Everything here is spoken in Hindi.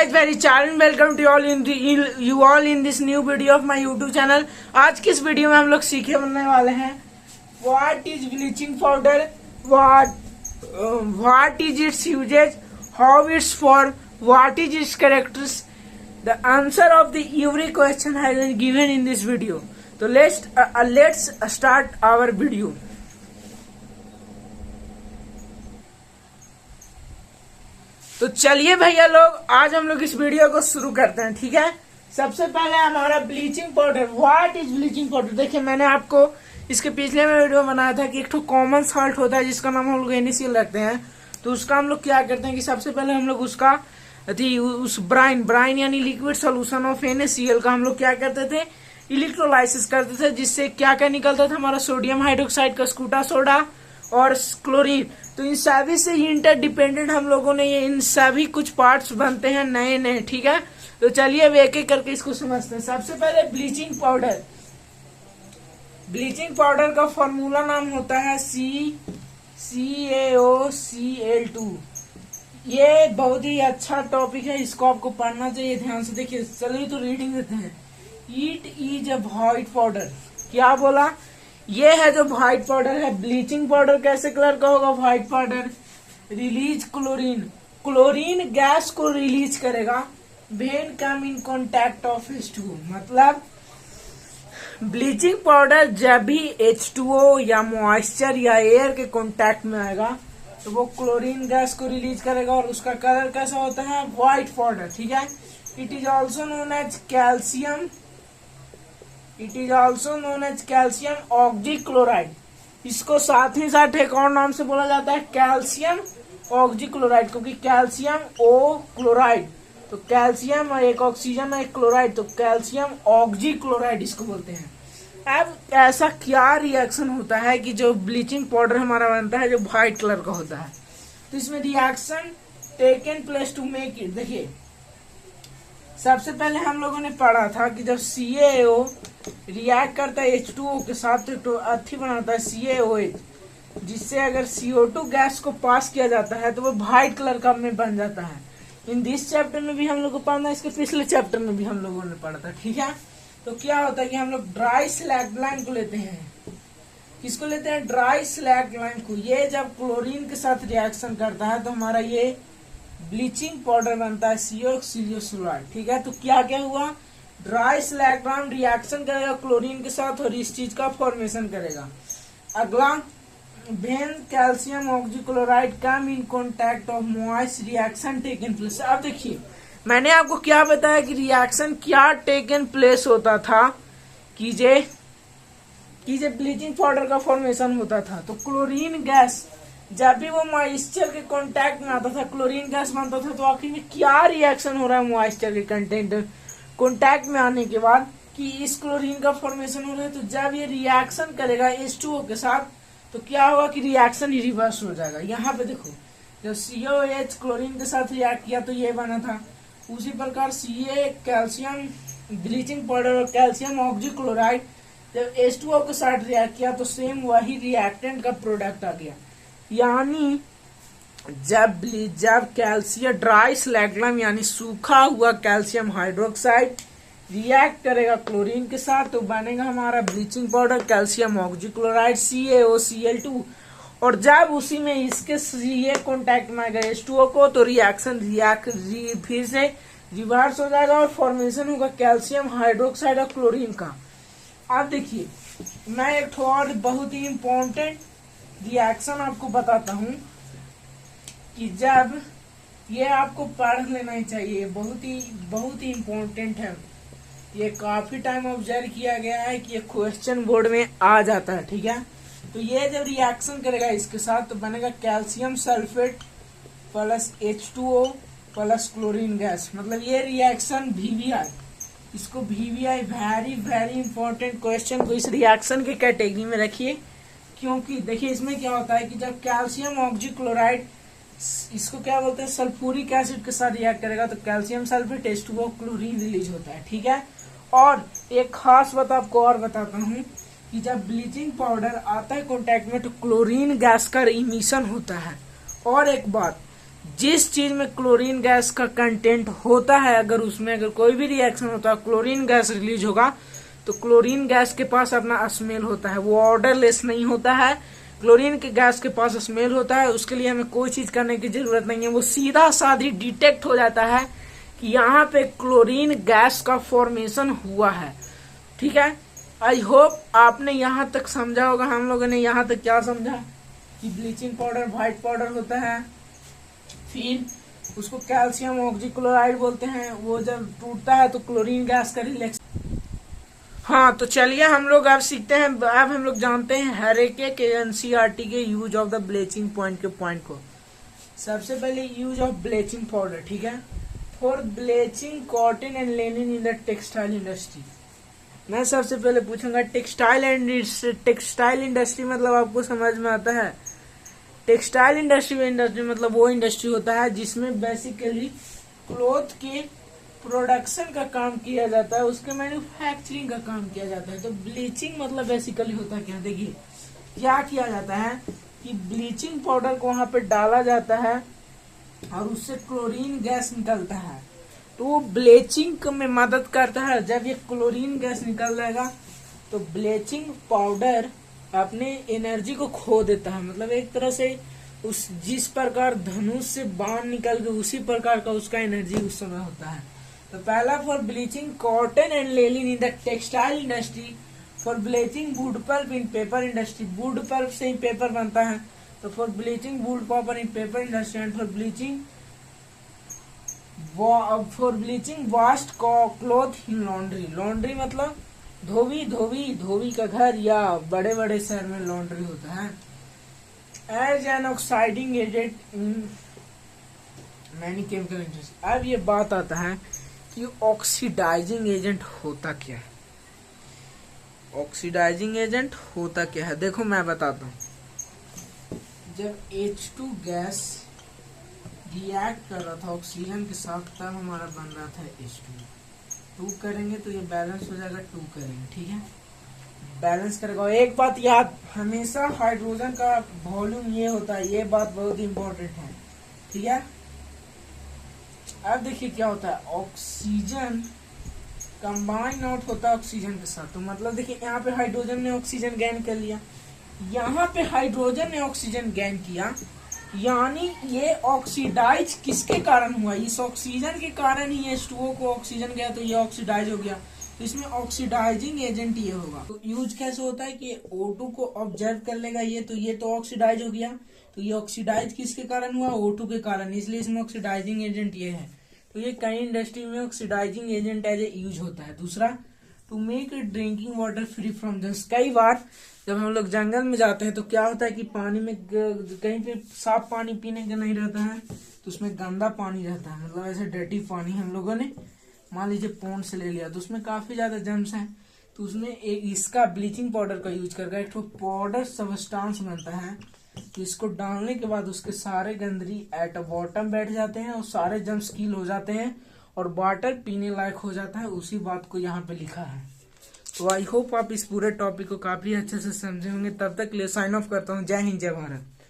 guys, very challenge welcome to you all in this new video of my YouTube channel। आज की इस वीडियो में हम लोग सीखे बनने वाले हैं what is bleaching powder, what is its usage, how it's for, what is its characters। The answer of the every question has been given in this video। तो let's start our video। तो चलिए भैया लोग, आज हम लोग इस वीडियो को शुरू करते हैं। ठीक है, सबसे पहले हमारा bleaching powder. What is bleaching powder? देखिए, मैंने आपको इसके पिछले में वीडियो बनाया था कि एक तो कॉमन सॉल्ट होता है जिसका नाम हम लोग NaCl रखते हैं। तो उसका हम लोग क्या करते हैं कि सबसे पहले हम लोग उसका उस ब्राइन यानी लिक्विड सोल्यूशन ऑफ NaCl का हम लोग क्या करते थे, इलेक्ट्रोलाइसिस करते थे, जिससे क्या क्या निकलता था हमारा सोडियम हाइड्रोक्साइड का स्कूटा सोडा और क्लोरीन। तो इन सभी से इंटरडिपेंडेंट हम लोगों ने ये इन सभी कुछ पार्ट्स बनते हैं नए नए। ठीक है, तो चलिए अब एक एक करके इसको समझते हैं। सबसे पहले ब्लीचिंग पाउडर। ब्लीचिंग पाउडर का फॉर्मूला नाम होता है CaOCl2। ये बहुत ही अच्छा टॉपिक है, इसको आपको पढ़ना चाहिए ध्यान से। देखिए, चलिए तो रीडिंग देते हैं। It is a white powder. क्या बोला? ये है जो व्हाइट पाउडर है। ब्लीचिंग पाउडर कैसे कलर का होगा? White powder. Release chlorine gas को रिलीज करेगा when come in contact of H2O। मतलब ब्लीचिंग पाउडर जब भी H2O या मॉइस्चर या एयर के कांटेक्ट में आएगा तो वो क्लोरीन गैस को रिलीज करेगा और उसका कलर कैसा होता है? White powder. ठीक है, it is also known as calcium. It is also known as calcium oxychloride. इसको साथ ही साथ एक और नाम से बोला जाता है कैल्शियम ऑक्सीक्लोराइड, क्योंकि कैल्शियम ओ क्लोराइड, तो कैल्शियम और एक ऑक्सीजन और एक क्लोराइड, तो कैल्शियम ऑक्सीक्लोराइड इसको बोलते हैं। अब ऐसा क्या रिएक्शन होता है कि जो ब्लीचिंग पाउडर हमारा बनता है जो व्हाइट कलर का होता है, तो इसमें reaction taken place to make it. देखिए, सबसे पहले हम लोगों ने पढ़ा था कि जब CaO रिएक्ट करता है H2O के साथ तो अथी बनाता है CaOH, जिससे अगर CO2 गैस को पास किया जाता है तो वो व्हाइट कलर का में बन जाता है। इन दिस चैप्टर में भी हम लोग को पढ़ना है, इसके पिछले चैप्टर में भी हम लोगों ने पढ़ा था। ठीक है, तो क्या होता है कि हम लोग ड्राई स्लैगलाइन को लेते हैं। किसको लेते हैं? ड्राई स्लैगलाइन को। ये जब क्लोरीन के साथ रिएक्शन करता है तो हमारा ये ब्लीचिंग पाउडर बनता है CaOCl2। ठीक है, तो क्या क्या हुआ? ड्राई स्लैगलाइन रिएक्शन करेगा क्लोरीन के साथ और इस चीज का फॉर्मेशन करेगा। अगला, when calcium oxychloride come in contact of moist reaction taken place. अब देखिए, मैंने आपको क्या बताया कि रिएक्शन क्या टेकन प्लेस होता था कि जे ब्लीचिंग पाउडर का फॉर्मेशन होता था। तो क्लोरीन गैस जब भी वो मॉइस्चर के कांटेक्ट में आता था, क्लोरीन गैस बनता था। तो आखिर में क्या रिएक्शन हो रहा है मॉइस्चर के कांटेक्ट में आने के बाद कि इस क्लोरीन का फॉर्मेशन हो रहा है। तो जब ये रिएक्शन करेगा H2O के साथ तो क्या होगा कि रिएक्शन ही रिवर्स हो जाएगा। यहाँ पे देखो, जब CaOH क्लोरीन के साथ रिएक्ट किया तो ये बना था। उसी प्रकार Ca कैल्शियम ब्लीचिंग पाउडर और कैल्शियम ऑक्सीक्लोराइड जब H2O के साथ रिएक्ट किया तो सेम वही रिएक्टेंट का प्रोडक्ट आ गया। यानी जब कैल्शियम ड्राई स्लैगलाइन यानी सूखा हुआ कैल्शियम हाइड्रोक्साइड रिएक्ट करेगा क्लोरीन के साथ तो बनेगा हमारा bleaching powder calcium oxychloride CaOCl2। और जब उसी में इसके ये कांटेक्ट में आएगा H2O को तो रिएक्शन फिर से रिवर्स हो जाएगा और फॉर्मेशन होगा कैल्शियम हाइड्रोक्साइड और क्लोरीन का। अब देखिए, मैं एक और बहुत ही इम्पोर्टेंट रिएक्शन आपको बताता हूँ कि जब ये आपको पढ़ लेना ही चाहिए, बहुत ही इम्पोर्टेंट है। ये काफी टाइम ऑब्जर्व किया गया है कि ये क्वेश्चन बोर्ड में आ जाता है। ठीक है, तो ये जब रिएक्शन करेगा इसके साथ तो बनेगा calcium sulphate plus H2O plus chlorine gas. मतलब ये रिएक्शन VVI, इसको VVI very very important question को इस रिएक्शन के कैटेगरी में रखिए। क्योंकि देखिए, इसमें क्या होता है कि जब कैल्शियम ऑक्सीक्लोराइड इसको क्या बोलते हैं सल्फ्यूरिक एसिड के साथ रिएक्ट करेगा तो calcium sulphate H2O chlorine release होता है। ठीक है, और एक खास बात आपको और बताता हूँ कि जब ब्लीचिंग पाउडर आता है कांटेक्ट में तो क्लोरीन गैस का इमिशन होता है। और एक बात, जिस चीज में क्लोरीन गैस का कंटेंट होता है, अगर उसमें अगर कोई भी रिएक्शन होता है, क्लोरीन गैस रिलीज होगा, तो क्लोरीन गैस के पास अपना स्मेल होता है, वो ऑर्डरलेस नहीं होता है। क्लोरीन के गैस के पास स्मेल होता है, उसके लिए हमें कोई चीज करने की जरूरत नहीं है, वो सीधा साधी डिटेक्ट हो जाता है कि यहाँ पे क्लोरीन गैस का फॉर्मेशन हुआ है। ठीक है, आई होप आपने यहाँ तक समझा होगा। हम लोगों ने यहाँ तक क्या समझा कि ब्लीचिंग पाउडर व्हाइट पाउडर होता है, फिर उसको कैल्शियम ऑक्सीक्लोराइड बोलते हैं, वो जब टूटता है तो क्लोरीन गैस का रिलेक्स। हाँ, तो चलिए हम लोग अब सीखते हैं, अब हम लोग जानते हैं हर एक के एनसीईआरटी के use of the bleaching point के पॉइंट को। सबसे पहले यूज ऑफ ब्लीचिंग पाउडर। ठीक है, for bleaching cotton and linen in the textile industry. मैं सबसे पहले पूछूंगा टेक्सटाइल इंडस्ट्री मतलब आपको समझ में आता है? टेक्सटाइल इंडस्ट्री मतलब वो इंडस्ट्री होता है जिसमें बेसिकली क्लॉथ के प्रोडक्शन का काम किया जाता है, उसके मैन्युफैक्चरिंग का काम किया जाता है। तो ब्लीचिंग मतलब बेसिकली होता है क्या, देखिए क्या किया जाता है कि ब्लीचिंग पाउडर को वहां पे डाला जाता है और उससे क्लोरीन गैस निकलता है, तो वो ब्लीचिंग में मदद करता है। जब ये क्लोरीन गैस निकल जाएगा तो ब्लीचिंग पाउडर अपने एनर्जी को खो देता है, मतलब एक तरह से उस जिस प्रकार धनुष से बाण निकल के उसी प्रकार का उसका एनर्जी उस समय होता है। तो पहला for bleaching cotton and linen in the textile industry, for bleaching wood pulp in paper industry, wood pulp से ही पेपर बनता है, तो for bleaching wood pulp in paper industry, and for bleaching washed cloth in laundry. Laundry मतलब धोबी का घर, या बड़े बड़े शहर में लॉन्ड्री होता है। As an oxidising agent in many chemical industry. अब ये बात आता है कि ऑक्सीडाइजिंग एजेंट होता क्या है। ऑक्सीडाइजिंग एजेंट होता क्या है, देखो मैं बताता हूँ। जब H2 गैस रिएक्ट कर रहा था ऑक्सीजन के साथ, तब हमारा बन रहा था H2। 2 करेंगे तो ये बैलेंस हो जाएगा, 2 करेंगे, ठीक है, बैलेंस करेगा। एक बात याद, हमेशा हाइड्रोजन का वॉल्यूम ये होता है, ये बात बहुत इंपॉर्टेंट है, ठीक है। अब देखिए क्या होता है, ऑक्सीजन कंबाइन आउट होता है ऑक्सीजन के साथ, तो मतलब देखिए यहाँ पे हाइड्रोजन ने ऑक्सीजन गेन कर लिया, यहाँ पे हाइड्रोजन ने ऑक्सीजन गेन किया, यानी ये ऑक्सीडाइज किसके कारण हुआ, इस ऑक्सीजन के कारण ही H2O को ऑक्सीजन गया तो ये ऑक्सीडाइज हो गया, तो इसमें ऑक्सीडाइजिंग एजेंट ये होगा। तो यूज कैसे होता है कि O2 को ऑब्जर्व कर लेगा ये तो ऑक्सीडाइज हो गया, तो ये ऑक्सीडाइज किसके कारण हुआ, O2 के कारण, इसलिए इसमें ऑक्सीडाइजिंग एजेंट ये है। तो ये कई इंडस्ट्री में oxidising agent as a use होता है। दूसरा, to make drinking water free from germs. कई बार जब हम लोग जंगल में जाते हैं तो क्या होता है कि पानी में कहीं पे साफ पानी पीने का नहीं रहता है, तो उसमें गंदा पानी रहता है, मतलब ऐसे डर्टी पानी हम लोगों ने मान लीजिए पॉन्ड से ले लिया, तो उसमें काफी ज्यादा जर्म्स हैं, तो उसमें एक इसका ब्लीचिंग पाउडर का यूज करके एक तो पाउडर सबस्टांस बनता है, तो इसको डालने के बाद उसके सारे गंदगी एट बॉटम बैठ जाते हैं और सारे जर्म्स किल हो जाते हैं और वाटर पीने लायक हो जाता है। उसी बात को यहाँ पे लिखा है। तो आई होप आप इस पूरे टॉपिक को काफी अच्छे से समझे होंगे। तब तक ले साइन ऑफ करता हूँ। जय हिंद, जय भारत।